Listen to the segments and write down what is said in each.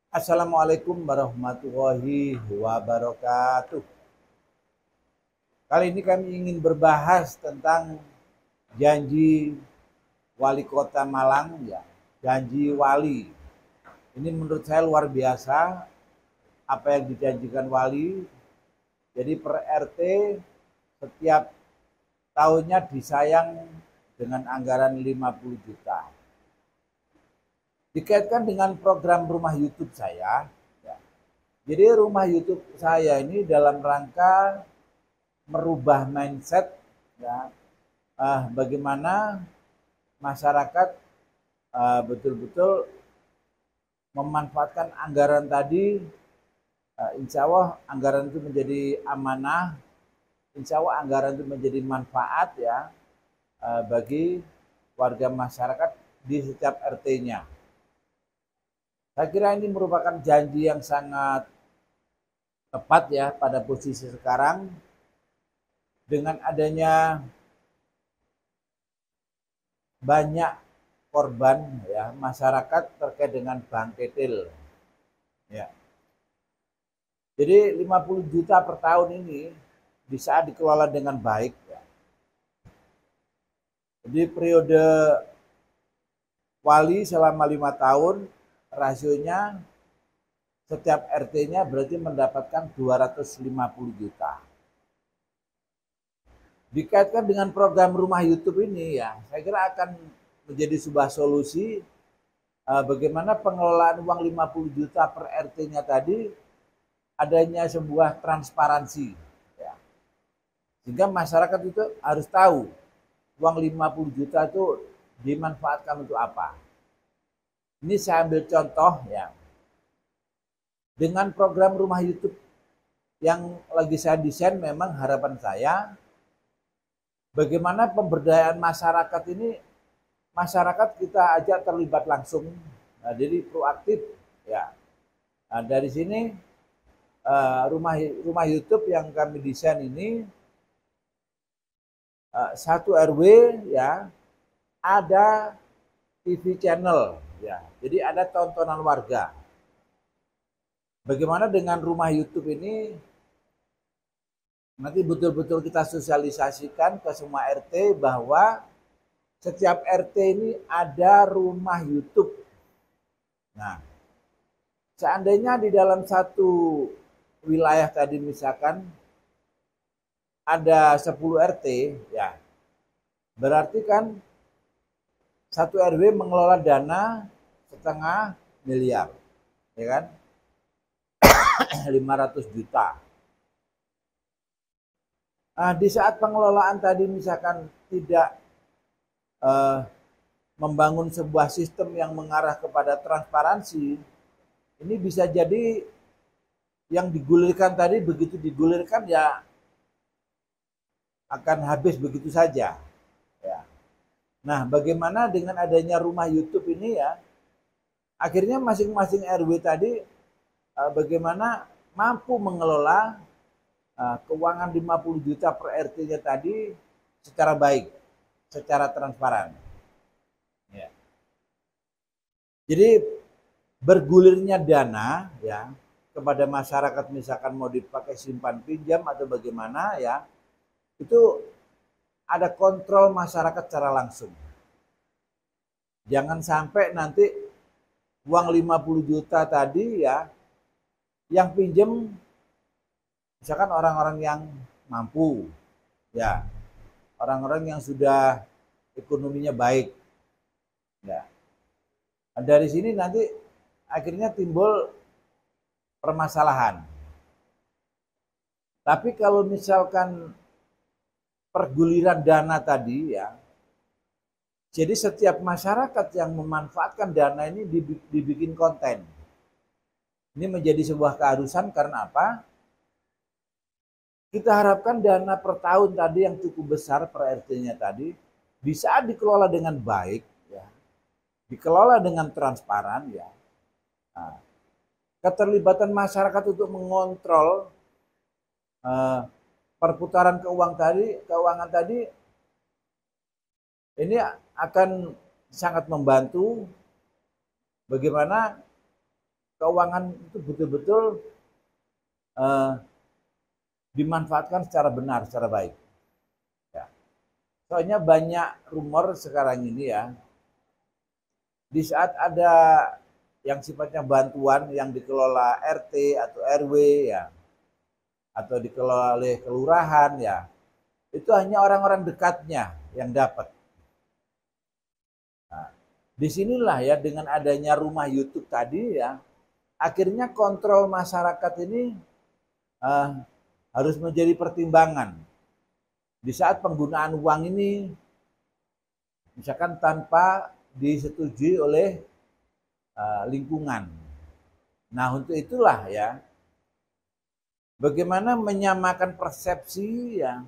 Assalamualaikum warahmatullahi wabarakatuh. Kali ini kami ingin berbahas tentang janji wali kota Malang, ya, janji wali. Ini menurut saya luar biasa apa yang dijanjikan wali. Jadi per RT setiap tahunnya disayang dengan anggaran 50 juta. Dikaitkan dengan program rumah YouTube saya, ya. Jadi rumah YouTube saya ini dalam rangka merubah mindset, ya, bagaimana masyarakat betul-betul memanfaatkan anggaran tadi. Insya Allah anggaran itu menjadi amanah, insya Allah anggaran itu menjadi manfaat, ya, bagi warga masyarakat di setiap RT-nya. Saya kira ini merupakan janji yang sangat tepat, ya, pada posisi sekarang dengan adanya banyak korban, ya, masyarakat terkait dengan Bank Ketil, ya. Jadi 50 juta per tahun ini bisa dikelola dengan baik, ya. Jadi periode wali selama 5 tahun rasionya setiap RT-nya berarti mendapatkan 250 juta. Dikaitkan dengan program rumah YouTube ini, ya, saya kira akan menjadi sebuah solusi bagaimana pengelolaan uang 50 juta per RT-nya tadi adanya sebuah transparansi, ya. Sehingga masyarakat itu harus tahu uang 50 juta itu dimanfaatkan untuk apa. Ini saya ambil contoh, ya. Dengan program rumah YouTube yang lagi saya desain, memang harapan saya bagaimana pemberdayaan masyarakat ini, masyarakat kita ajak terlibat langsung, nah, jadi proaktif, ya. Nah, dari sini rumah YouTube yang kami desain ini satu RW, ya, ada TV channel, ya. Jadi ada tontonan warga. Bagaimana dengan rumah YouTube ini nanti betul-betul kita sosialisasikan ke semua RT bahwa setiap RT ini ada rumah YouTube. Nah, seandainya di dalam satu wilayah tadi misalkan ada 10 RT, ya, berarti kan satu RW mengelola dana setengah miliar, ya kan, 500 juta. Nah, di saat pengelolaan tadi misalkan tidak eh, membangun sebuah sistem yang mengarah kepada transparansi, ini bisa jadi yang digulirkan tadi begitu digulirkan ya akan habis begitu saja, ya. Nah, bagaimana dengan adanya rumah YouTube ini, ya, akhirnya masing-masing RW tadi bagaimana mampu mengelola keuangan 50 juta per RT-nya tadi secara baik, secara transparan, ya. Jadi bergulirnya dana, ya, kepada masyarakat misalkan mau dipakai simpan pinjam atau bagaimana, ya, itu ada kontrol masyarakat secara langsung. Jangan sampai nanti uang 50 juta tadi, ya, yang pinjam misalkan orang-orang yang mampu, ya, orang-orang yang sudah ekonominya baik, ya. Nah, dari sini nanti akhirnya timbul permasalahan. Tapi kalau misalkan perguliran dana tadi, ya, jadi setiap masyarakat yang memanfaatkan dana ini dibikin konten. Ini menjadi sebuah keharusan karena apa? Kita harapkan dana per tahun tadi yang cukup besar per RT-nya tadi bisa dikelola dengan baik, ya, dikelola dengan transparan, ya. Nah, keterlibatan masyarakat untuk mengontrol perputaran keuangan tadi ini akan sangat membantu bagaimana keuangan itu betul-betul dimanfaatkan secara benar, secara baik. Ya. Soalnya banyak rumor sekarang ini ya, di saat ada yang sifatnya bantuan yang dikelola RT atau RW ya, atau dikelola oleh kelurahan ya, itu hanya orang-orang dekatnya yang dapat. Nah, disinilah ya dengan adanya rumah YouTube tadi ya, akhirnya kontrol masyarakat ini uh, harus menjadi pertimbangan di saat penggunaan uang ini, misalkan tanpa disetujui oleh lingkungan. Nah untuk itulah ya, bagaimana menyamakan persepsi ya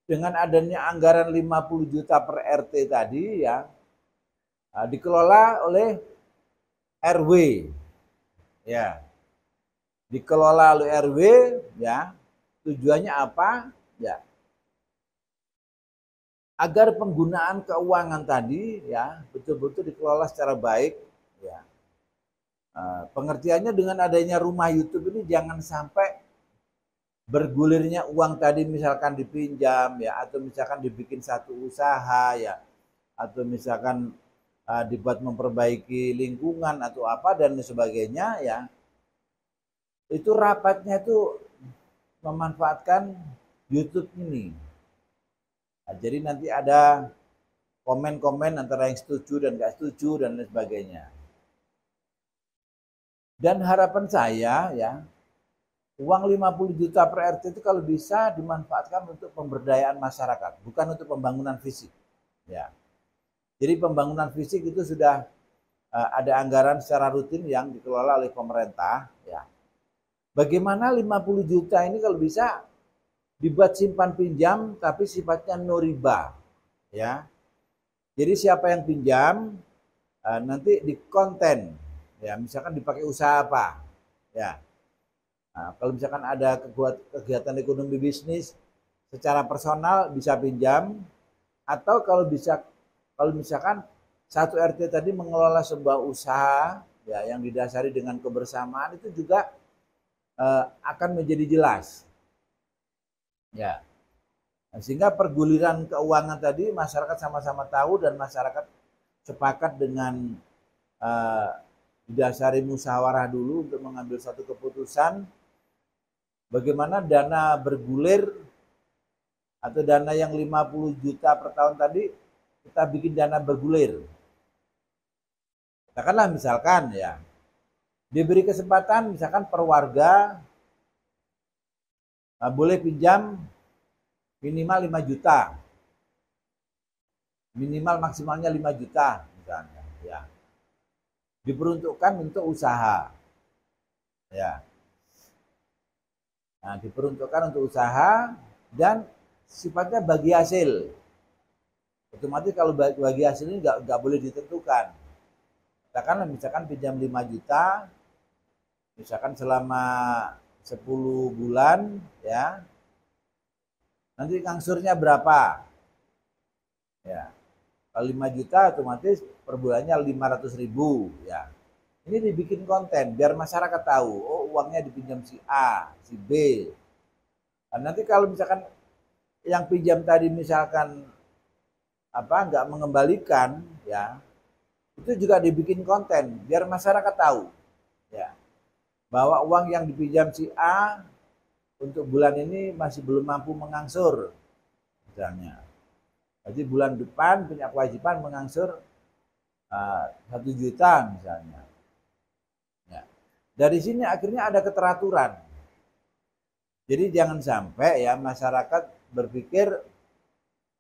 dengan adanya anggaran 50 juta per RT tadi ya, dikelola oleh RW ya, dikelola oleh RW ya, tujuannya apa ya, agar penggunaan keuangan tadi ya betul-betul dikelola secara baik ya. Pengertiannya dengan adanya rumah YouTube ini jangan sampai bergulirnya uang tadi misalkan dipinjam ya, atau misalkan dibikin satu usaha ya, atau misalkan dibuat memperbaiki lingkungan atau apa dan sebagainya ya, itu rapatnya itu memanfaatkan YouTube ini. Nah, jadi nanti ada komen-komen antara yang setuju dan gak setuju dan lain sebagainya. Dan harapan saya ya, uang 50 juta per RT itu kalau bisa dimanfaatkan untuk pemberdayaan masyarakat, bukan untuk pembangunan fisik. Ya. Jadi pembangunan fisik itu sudah ada anggaran secara rutin yang dikelola oleh pemerintah. Ya. Bagaimana 50 juta ini kalau bisa dibuat simpan pinjam tapi sifatnya no riba. Ya. Jadi siapa yang pinjam nanti di konten, ya misalkan dipakai usaha apa, ya. Nah, kalau misalkan ada kegiatan ekonomi bisnis secara personal bisa pinjam, atau kalau bisa, kalau misalkan satu RT tadi mengelola sebuah usaha ya yang didasari dengan kebersamaan, itu juga akan menjadi jelas, ya. Nah, sehingga perguliran keuangan tadi masyarakat sama-sama tahu dan masyarakat sepakat dengan didasari musyawarah dulu untuk mengambil satu keputusan bagaimana dana bergulir atau dana yang 50 juta per tahun tadi kita bikin dana bergulir. Katakanlah misalkan ya, diberi kesempatan misalkan per warga boleh pinjam minimal 5 juta. Minimal maksimalnya 5 juta misalnya ya. Diperuntukkan untuk usaha. Ya. Nah, diperuntukkan untuk usaha dan sifatnya bagi hasil. Otomatis kalau bagi hasil ini nggak boleh ditentukan. Katakanlah misalkan pinjam 5 juta, misalkan selama 10 bulan ya, nanti ngangsurnya berapa? Ya, kalau 5 juta otomatis per bulannya 500.000 ya. Ini dibikin konten biar masyarakat tahu, oh uangnya dipinjam si A, si B. Dan nanti kalau misalkan yang pinjam tadi misalkan nggak mengembalikan ya, itu juga dibikin konten biar masyarakat tahu ya bahwa uang yang dipinjam si A untuk bulan ini masih belum mampu mengangsur misalnya. Jadi bulan depan punya kewajiban mengangsur 1 juta misalnya. Ya. Dari sini akhirnya ada keteraturan. Jadi jangan sampai ya masyarakat berpikir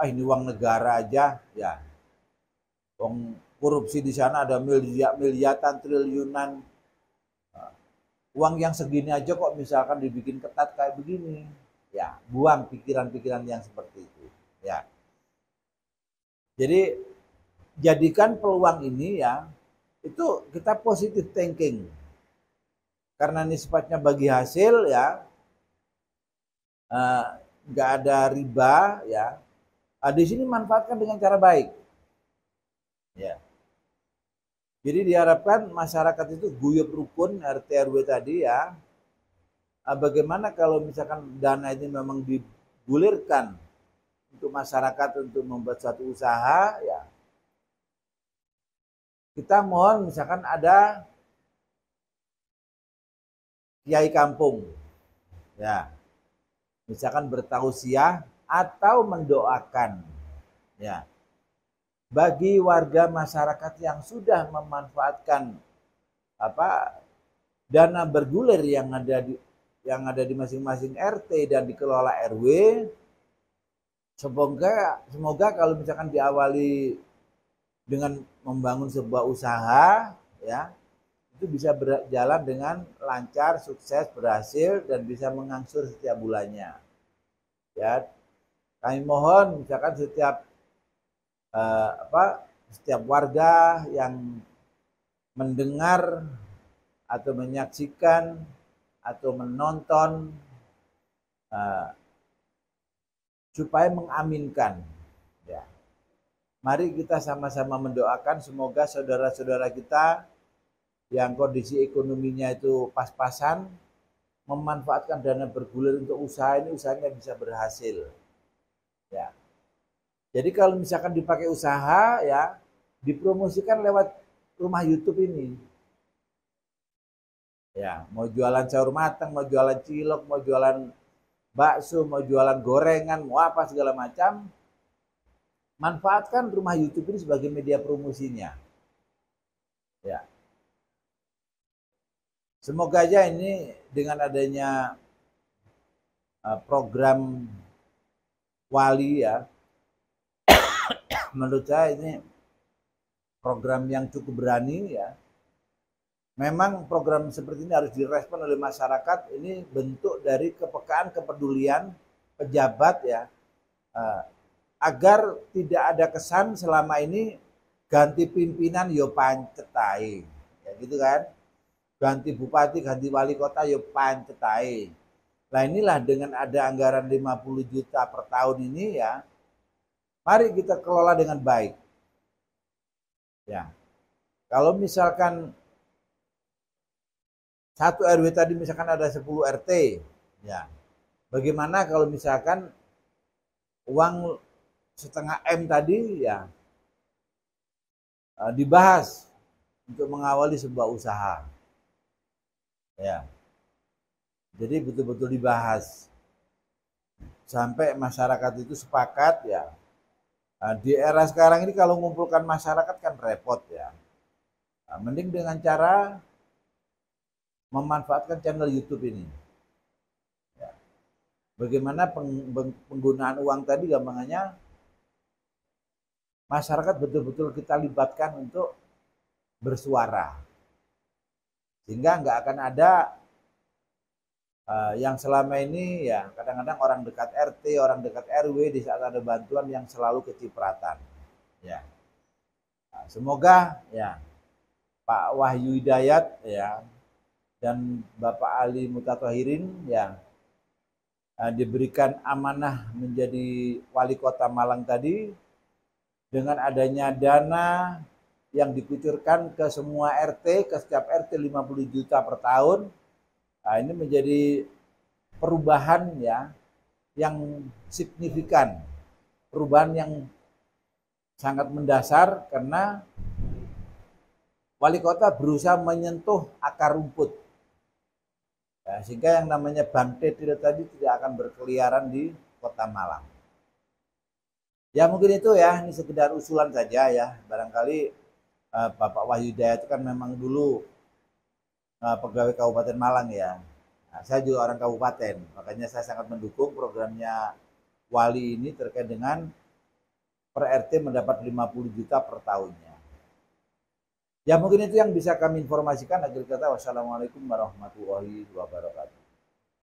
ini uang negara aja ya. Uang korupsi di sana ada miliaran triliunan. Uang yang segini aja kok misalkan dibikin ketat kayak begini. Ya, buang pikiran-pikiran yang seperti itu. Ya. Jadi jadikan peluang ini ya itu kita positive thinking. Karena ini sifatnya bagi hasil ya, nggak ada riba ya. Di sini manfaatkan dengan cara baik. Ya. Jadi diharapkan masyarakat itu guyup rukun RT RW tadi ya. Bagaimana kalau misalkan dana ini memang digulirkan untuk masyarakat untuk membuat suatu usaha ya. Kita mohon misalkan ada kiai kampung ya. Misalkan bertausiah atau mendoakan ya bagi warga masyarakat yang sudah memanfaatkan apa dana bergulir yang ada di masing-masing RT dan dikelola RW. Semoga kalau misalkan diawali dengan membangun sebuah usaha ya, itu bisa berjalan dengan lancar, sukses, berhasil dan bisa mengangsur setiap bulannya. Ya, kami mohon misalkan setiap warga yang mendengar atau menyaksikan atau menonton supaya mengaminkan ya. Mari kita sama-sama mendoakan semoga saudara-saudara kita yang kondisi ekonominya itu pas-pasan memanfaatkan dana bergulir untuk usahanya bisa berhasil ya. Jadi kalau misalkan dipakai usaha ya, dipromosikan lewat rumah YouTube ini. Ya, mau jualan sayur matang, mau jualan cilok, mau jualan bakso, mau jualan gorengan, mau apa segala macam. Manfaatkan rumah YouTube ini sebagai media promosinya. Ya. Semoga aja ini dengan adanya program Wali ya, menurut saya ini program yang cukup berani ya. Memang program seperti ini harus direspon oleh masyarakat. Ini bentuk dari kepekaan, kepedulian pejabat ya, agar tidak ada kesan selama ini ganti pimpinan yo pancetai, ya gitu kan? Ganti bupati, ganti wali kota yo pancetai. Nah inilah dengan ada anggaran 50 juta per tahun ini ya, mari kita kelola dengan baik. Ya, kalau misalkan satu RW tadi misalkan ada 10 RT, ya. Bagaimana kalau misalkan uang setengah M tadi ya dibahas untuk mengawali sebuah usaha. Ya. Jadi betul-betul dibahas sampai masyarakat itu sepakat ya. Di era sekarang ini kalau mengumpulkan masyarakat kan repot ya. Mending dengan cara memanfaatkan channel YouTube ini. Ya. Bagaimana penggunaan uang tadi gampangannya masyarakat betul-betul kita libatkan untuk bersuara. Sehingga nggak akan ada yang selama ini ya kadang-kadang orang dekat RT, orang dekat RW di saat ada bantuan yang selalu kecipratan. Ya. Nah, semoga ya Pak Wahyu Hidayat ya dan Bapak Ali Mutatohirin ya diberikan amanah menjadi wali kota Malang tadi dengan adanya dana yang dikucurkan ke semua RT, ke setiap RT 50 juta per tahun. Nah, ini menjadi perubahan ya yang signifikan, perubahan yang sangat mendasar karena wali kota berusaha menyentuh akar rumput. Ya, sehingga yang namanya bangte tadi tidak akan berkeliaran di kota Malang. Ya mungkin itu ya, ini sekedar usulan saja ya. Barangkali Bapak Wahyu Hidayat itu kan memang dulu pegawai Kabupaten Malang ya. Nah, saya juga orang kabupaten, makanya saya sangat mendukung programnya Wali ini terkait dengan per RT mendapat 50 juta per tahunnya. Ya mungkin itu yang bisa kami informasikan. Akhir kata wassalamualaikum warahmatullahi wabarakatuh.